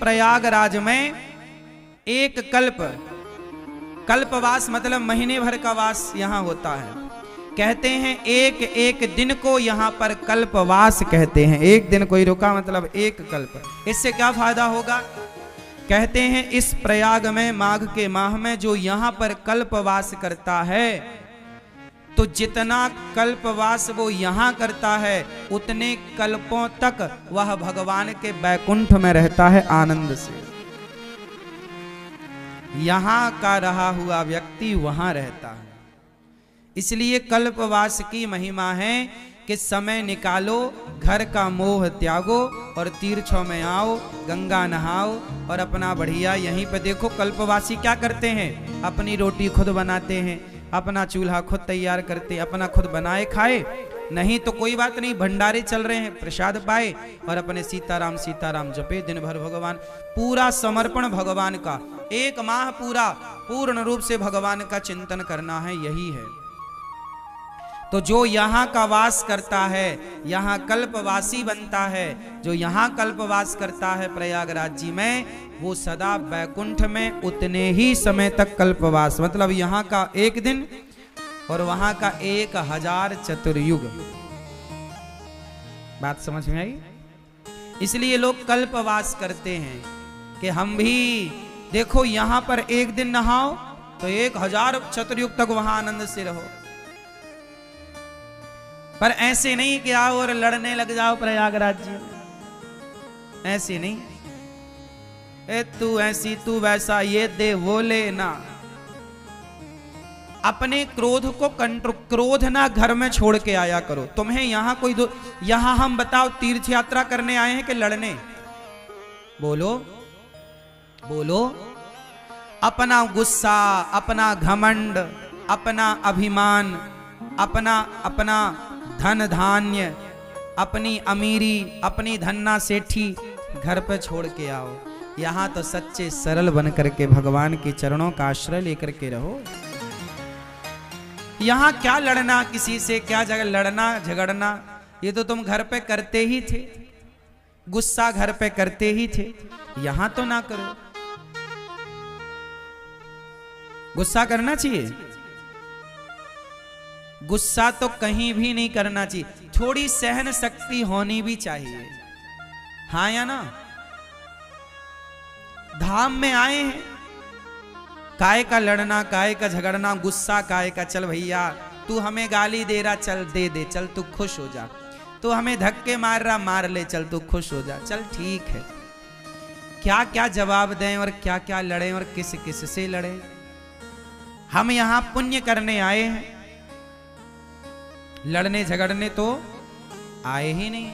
प्रयागराज में एक कल्पवास मतलब महीने भर का वास यहाँ होता है। कहते हैं एक एक दिन को यहाँ पर कल्पवास कहते हैं। एक दिन कोई रुका मतलब एक कल्प। इससे क्या फायदा होगा? कहते हैं इस प्रयाग में माघ के माह में जो यहाँ पर कल्पवास करता है, तो जितना कल्पवास वो यहाँ करता है उतने कल्पों तक वह भगवान के बैकुंठ में रहता है आनंद से। यहाँ का रहा हुआ व्यक्ति वहां रहता है। इसलिए कल्पवास की महिमा है कि समय निकालो, घर का मोह त्यागो और तीर्थों में आओ, गंगा नहाओ और अपना बढ़िया यहीं पे देखो। कल्पवासी क्या करते हैं? अपनी रोटी खुद बनाते हैं, अपना चूल्हा खुद तैयार करते, अपना खुद बनाए खाए। नहीं तो कोई बात नहीं, भंडारे चल रहे हैं, प्रसाद पाए और अपने सीताराम सीताराम जपे दिन भर। भगवान पूरा समर्पण भगवान का, एक माह पूरा पूर्ण रूप से भगवान का चिंतन करना है, यही है। तो जो यहाँ का वास करता है, यहाँ कल्पवासी बनता है, जो यहाँ कल्पवास करता है प्रयागराज जी में, वो सदा बैकुंठ में उतने ही समय तक कल्पवास, मतलब यहाँ का एक दिन और वहां का 1000 चतुर्युग। बात समझ में आई? इसलिए लोग कल्पवास करते हैं कि हम भी देखो यहां पर एक दिन नहाओ तो 1000 चतुर्युग तक वहां आनंद से रहो। पर ऐसे नहीं कि आओ और लड़ने लग जाओ प्रयागराज जी, ऐसे नहीं। तू ऐसी तू वैसा, ये दे वो ले ना। अपने क्रोध को क्रोध ना घर में छोड़ के आया करो। तुम्हें यहाँ कोई यहाँ हम बताओ तीर्थ यात्रा करने आए हैं कि लड़ने? बोलो बोलो। अपना गुस्सा, अपना घमंड, अपना अभिमान, अपना धन धान्य, अपनी अमीरी, अपनी धन्ना सेठी घर पे छोड़ के आओ। यहाँ तो सच्चे सरल बन करके भगवान के चरणों का आश्रय लेकर के रहो। यहाँ क्या लड़ना किसी से, क्या जगह लड़ना झगड़ना, ये तो तुम घर पे करते ही थे, गुस्सा घर पे करते ही थे, यहां तो ना करो। गुस्सा करना चाहिए? गुस्सा तो कहीं भी नहीं करना चाहिए। थोड़ी सहन शक्ति होनी भी चाहिए, हाँ या ना? धाम में आए हैं, काय का लड़ना, काय का झगड़ना, गुस्सा काय का? चल भैया तू हमें गाली दे रहा, चल दे दे, चल तू खुश हो जा। तू हमें धक्के मार रहा, मार ले, चल तू खुश हो जा, चल ठीक है। क्या क्या जवाब दें और क्या क्या लड़ें और किस किस से लड़ें? हम यहां पुण्य करने आए हैं, लड़ने झगड़ने तो आए ही नहीं।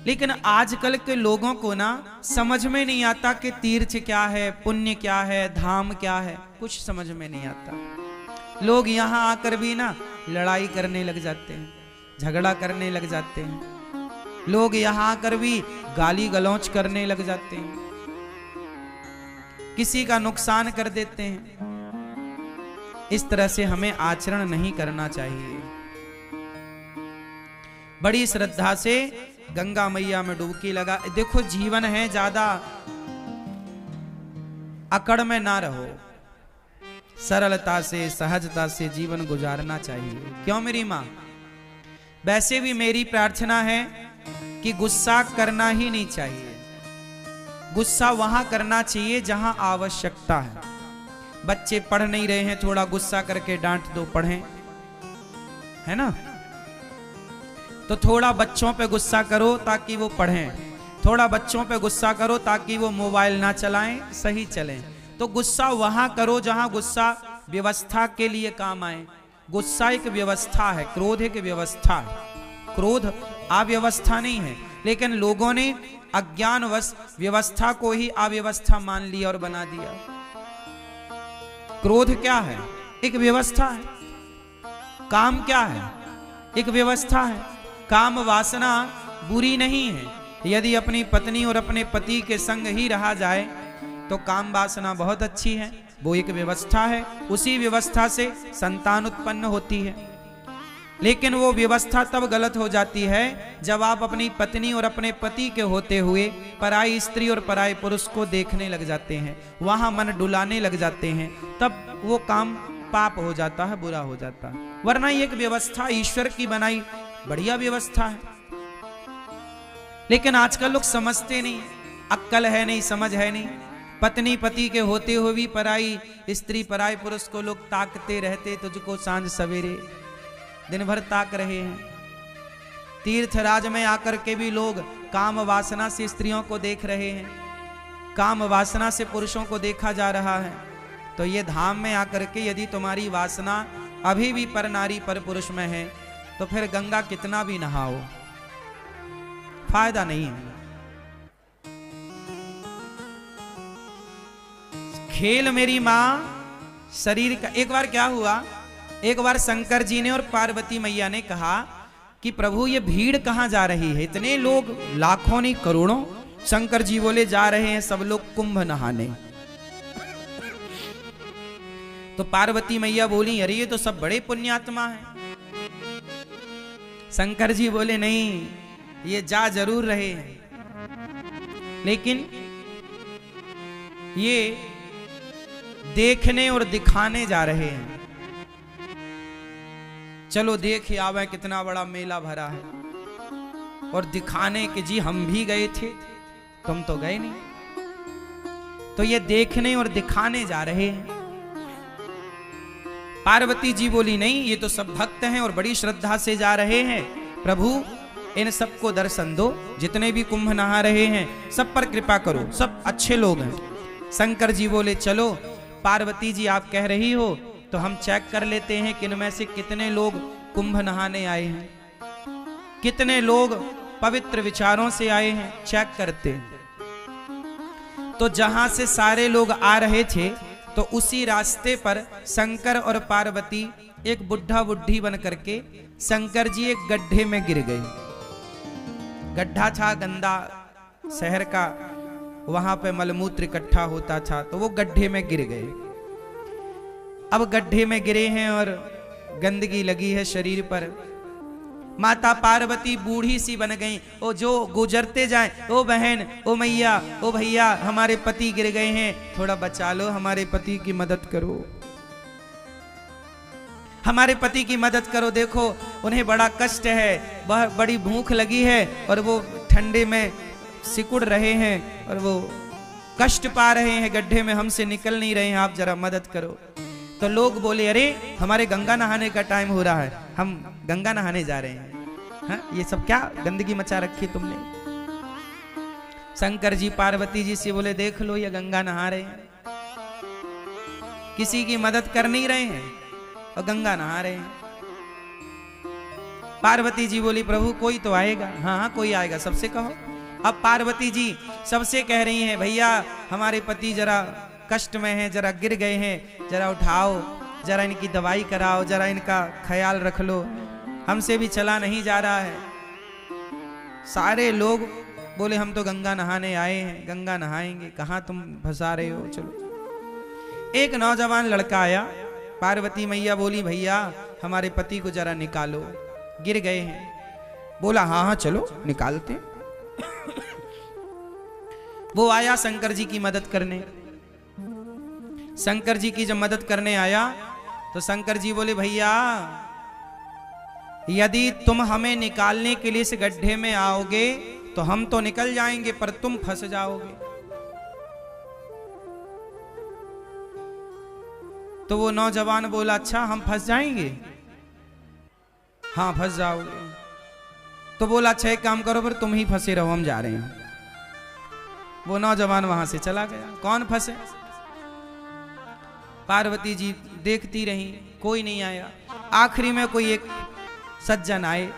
लेकिन आजकल के लोगों को ना समझ में नहीं आता कि तीर्थ क्या है, पुण्य क्या है, धाम क्या है, कुछ समझ में नहीं आता। लोग यहाँ आकर भी ना लड़ाई करने लग जाते हैं, झगड़ा करने लग जाते हैं। लोग यहाँ आकर भी गाली गलौच करने लग जाते हैं, किसी का नुकसान कर देते हैं। इस तरह से हमें आचरण नहीं करना चाहिए। बड़ी श्रद्धा से गंगा मैया में डुबकी लगा। देखो जीवन है, ज्यादा अकड़ में ना रहो, सरलता से सहजता से जीवन गुजारना चाहिए। क्यों मेरी माँ? वैसे भी मेरी प्रार्थना है कि गुस्सा करना ही नहीं चाहिए। गुस्सा वहां करना चाहिए जहां आवश्यकता है। बच्चे पढ़ नहीं रहे हैं, थोड़ा गुस्सा करके डांट दो, पढ़ें, है ना? तो थोड़ा बच्चों पे गुस्सा करो ताकि वो पढ़ें, थोड़ा बच्चों पे गुस्सा करो ताकि वो मोबाइल ना चलाएं, सही चलें। तो गुस्सा वहां करो जहां गुस्सा व्यवस्था के लिए काम आए। गुस्सा एक व्यवस्था है, क्रोध एक व्यवस्था है। क्रोध अव्यवस्था नहीं है, लेकिन लोगों ने अज्ञानवश व्यवस्था को ही अव्यवस्था मान लिया और बना दिया। क्रोध क्या है? एक व्यवस्था है। काम क्या है? एक व्यवस्था है। काम वासना बुरी नहीं है। यदि अपनी पत्नी और अपने पति के संग ही रहा जाए तो काम वासना बहुत अच्छी है, वो एक व्यवस्था है। उसी व्यवस्था से संतान उत्पन्न होती है। लेकिन वो व्यवस्था तब गलत हो जाती है जब आप अपनी पत्नी और अपने पति के होते हुए पराई स्त्री और पराई पुरुष को देखने लग जाते हैं, वहां मन डुलाने लग जाते हैं, तब वो काम पाप हो जाता है, बुरा हो जाता है। वरना एक व्यवस्था ईश्वर की बनाई बढ़िया व्यवस्था है, लेकिन आजकल लोग समझते नहीं, अक्कल है नहीं, समझ है नहीं। पत्नी पति के होते हुए भी पराई स्त्री पराई पुरुष को लोग ताकते रहते, तुझको सांझ सवेरे दिन भर ताक रहे हैं। तीर्थराज में आकर के भी लोग काम वासना से स्त्रियों को देख रहे हैं, काम वासना से पुरुषों को देखा जा रहा है। तो ये धाम में आकर के यदि तुम्हारी वासना अभी भी पर नारी पर पुरुष में है, तो फिर गंगा कितना भी नहाओ फायदा नहीं है। खेल मेरी मां शरीर का। एक बार क्या हुआ, एक बार शंकर जी ने और पार्वती मैया ने कहा कि प्रभु ये भीड़ कहां जा रही है, इतने लोग लाखों नहीं करोड़ों। शंकर जी बोले जा रहे हैं सब लोग कुंभ नहाने। तो पार्वती मैया बोली अरे ये तो सब बड़े पुण्यात्मा हैं। शंकर जी बोले नहीं, ये जा जरूर रहे हैं, लेकिन ये देखने और दिखाने जा रहे हैं। चलो देख आवे कितना बड़ा मेला भरा है, और दिखाने के जी हम भी गए थे, तुम तो गए नहीं। तो ये देखने और दिखाने जा रहे हैं। पार्वती जी बोली नहीं, ये तो सब भक्त हैं और बड़ी श्रद्धा से जा रहे हैं, प्रभु इन सबको दर्शन दो, जितने भी कुंभ नहा रहे हैं सब पर कृपा करो, सब अच्छे लोग हैं। शंकर जी बोले चलो पार्वती जी आप कह रही हो तो हम चेक कर लेते हैं कि इनमें से कितने लोग कुंभ नहाने आए हैं, कितने लोग पवित्र विचारों से आए हैं, चेक करते हैं। तो जहां से सारे लोग आ रहे थे तो उसी रास्ते पर शंकर और पार्वती एक बुढ़ा बुढ़ी बन करके शंकर जी एक गड्ढे में गिर गए। गड्ढा था गंदा शहर का, वहां पे मलमूत्र इकट्ठा होता था, तो वो गड्ढे में गिर गए। अब गड्ढे में गिरे हैं और गंदगी लगी है शरीर पर। माता पार्वती बूढ़ी सी बन गई, ओ जो गुजरते जाएं, ओ बहन, ओ मैया, ओ भैया हमारे पति गिर गए हैं, थोड़ा बचा लो, हमारे पति की मदद करो, हमारे पति की मदद करो, देखो उन्हें बड़ा कष्ट है, बड़ी भूख लगी है और वो ठंडे में सिकुड़ रहे हैं और वो कष्ट पा रहे हैं, गड्ढे में हमसे निकल नहीं रहे हैं, आप जरा मदद करो। तो लोग बोले अरे हमारे गंगा नहाने का टाइम हो रहा है, हम गंगा नहाने जा रहे हैं। हाँ, ये सब क्या गंदगी मचा रखी तुमने। शंकर जी पार्वती जी से बोले देख लो ये गंगा नहा रहे हैं, किसी की मदद कर नहीं रहे हैं और गंगा नहा रहे हैं। पार्वती जी बोली प्रभु कोई तो आएगा। हाँ हाँ कोई आएगा, सबसे कहो। अब पार्वती जी सबसे कह रही हैं भैया हमारे पति जरा कष्ट में हैं, जरा गिर गए हैं, जरा उठाओ, जरा इनकी दवाई कराओ, जरा इनका ख्याल रख लो, हमसे भी चला नहीं जा रहा है। सारे लोग बोले हम तो गंगा नहाने आए हैं, गंगा नहाएंगे, कहाँ तुम फंसा रहे हो, चलो। एक नौजवान लड़का आया, पार्वती मैया बोली भैया हमारे पति को जरा निकालो, गिर गए हैं। बोला हाँ हाँ चलो निकालते। वो आया शंकर जी की मदद करने। शंकर जी की जब मदद करने आया तो शंकर जी बोले भैया यदि तुम हमें निकालने के लिए इस गड्ढे में आओगे तो हम तो निकल जाएंगे, पर तुम फंस जाओगे। तो वो नौजवान बोला अच्छा हम फंस जाएंगे? हाँ फंस जाओगे। तो बोला अच्छा एक काम करो, फिर तुम ही फंसे रहो, हम जा रहे हैं। वो नौजवान वहां से चला गया। कौन फंसे? पार्वती जी देखती रही, कोई नहीं आया। आखिरी में कोई एक सज्जन आए,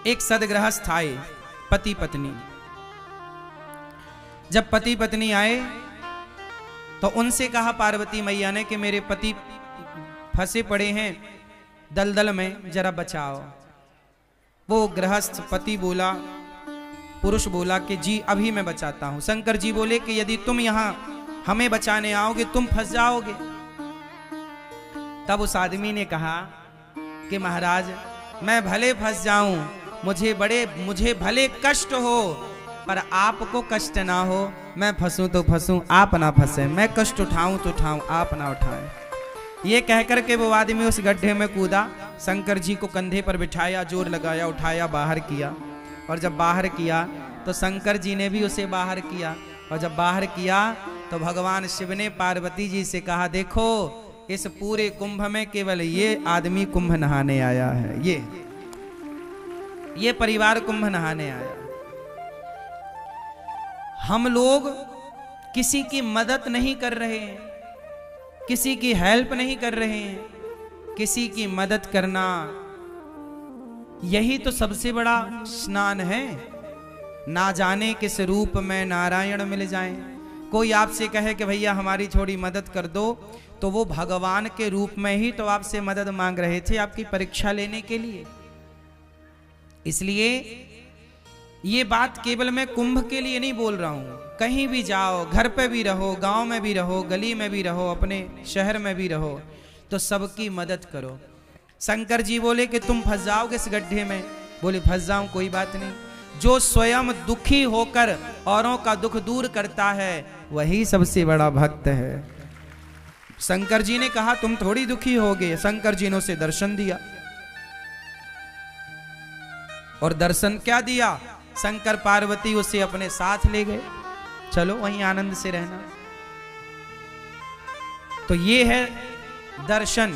एक सदगृहस्थ आए, पति पत्नी। जब पति पत्नी आए तो उनसे कहा पार्वती मैया ने कि मेरे पति फंसे पड़े हैं दलदल में, जरा बचाओ। वो गृहस्थ पति बोला, पुरुष बोला कि जी अभी मैं बचाता हूं। शंकर जी बोले कि यदि तुम यहां हमें बचाने आओगे तुम फंस जाओगे। तब उस आदमी ने कहा कि महाराज मैं भले फंस जाऊं, मुझे भले कष्ट हो, पर आपको कष्ट ना हो। मैं फंसूं तो फंसूं, आप ना फंसे। मैं कष्ट उठाऊं तो उठाऊं, आप ना उठाएं। ये कहकर के वो आदमी उस गड्ढे में कूदा, शंकर जी को कंधे पर बिठाया, जोर लगाया, उठाया, बाहर किया। और जब बाहर किया तो शंकर जी ने भी उसे बाहर किया। और जब बाहर किया तो भगवान शिव ने पार्वती जी से कहा, देखो इस पूरे कुंभ में केवल ये आदमी कुंभ नहाने आया है, ये परिवार कुंभ नहाने आया। हम लोग किसी की मदद नहीं कर रहे हैं, किसी की हेल्प नहीं कर रहे हैं। किसी की मदद करना यही तो सबसे बड़ा स्नान है। ना जाने किस रूप में नारायण मिल जाएं। कोई आपसे कहे कि भैया हमारी थोड़ी मदद कर दो, तो वो भगवान के रूप में ही तो आपसे मदद मांग रहे थे, आपकी परीक्षा लेने के लिए। इसलिए ये बात केवल मैं कुंभ के लिए नहीं बोल रहा हूं। कहीं भी जाओ, घर पे भी रहो, गांव में भी रहो, गली में भी रहो, अपने शहर में भी रहो, तो सबकी मदद करो। शंकर जी बोले कि तुम फंस जाओगे इस गड्ढे में। बोले फंस जाऊं, कोई बात नहीं। जो स्वयं दुखी होकर औरों का दुख दूर करता है वही सबसे बड़ा भक्त है। शंकर जी ने कहा तुम थोड़ी दुखी होगे। शंकर जी ने उसे दर्शन दिया। और दर्शन क्या दिया? शंकर पार्वती उसे अपने साथ ले गए, चलो वहीं आनंद से रहना। तो ये है दर्शन।